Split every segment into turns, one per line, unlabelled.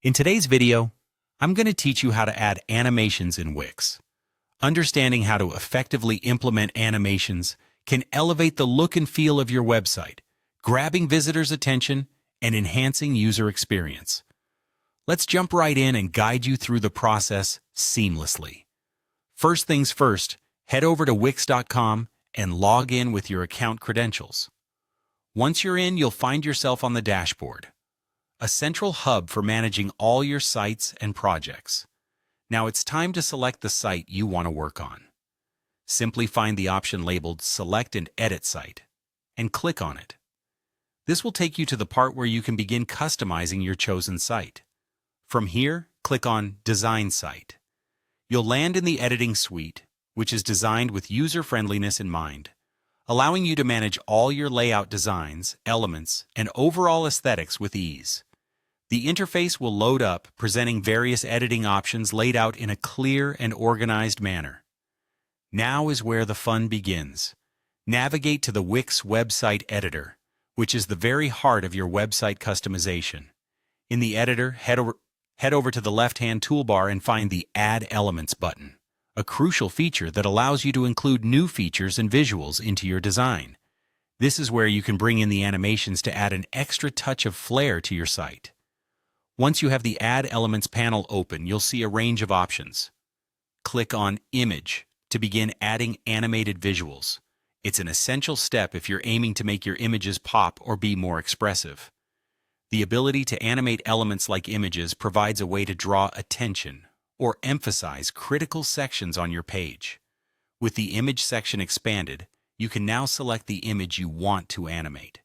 In today's video, I'm going to teach you how to add animations in Wix. Understanding how to effectively implement animations can elevate the look and feel of your website, grabbing visitors' attention and enhancing user experience. Let's jump right in and guide you through the process seamlessly. First things first, head over to wix.com and log in with your account credentials. Once you're in, you'll find yourself on the dashboard, a central hub for managing all your sites and projects. Now it's time to select the site you want to work on. Simply find the option labeled Select and Edit Site and click on it. This will take you to the part where you can begin customizing your chosen site. From here, click on Design Site. You'll land in the editing suite, which is designed with user-friendliness in mind, allowing you to manage all your layout designs, elements, and overall aesthetics with ease. The interface will load up, presenting various editing options laid out in a clear and organized manner. Now is where the fun begins. Navigate to the Wix website editor, which is the very heart of your website customization. In the editor, head over to the left-hand toolbar and find the Add Elements button, a crucial feature that allows you to include new features and visuals into your design. This is where you can bring in the animations to add an extra touch of flair to your site. Once you have the Add Elements panel open, you'll see a range of options. Click on Image to begin adding animated visuals. It's an essential step if you're aiming to make your images pop or be more expressive. The ability to animate elements like images provides a way to draw attention or emphasize critical sections on your page. With the image section expanded, you can now select the image you want to animate.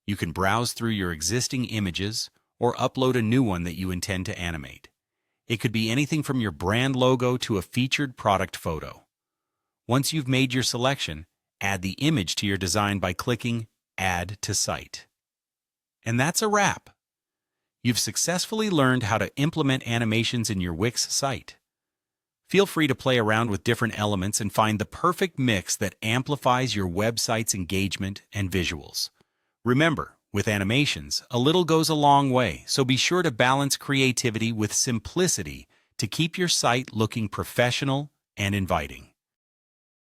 You can browse through your existing images or upload a new one that you intend to animate. It could be anything from your brand logo to a featured product photo. Once you've made your selection, add the image to your design by clicking Add to Site. And that's a wrap. You've successfully learned how to implement animations in your Wix site. Feel free to play around with different elements and find the perfect mix that amplifies your website's engagement and visuals. Remember, with animations, a little goes a long way, so be sure to balance creativity with simplicity to keep your site looking professional and inviting.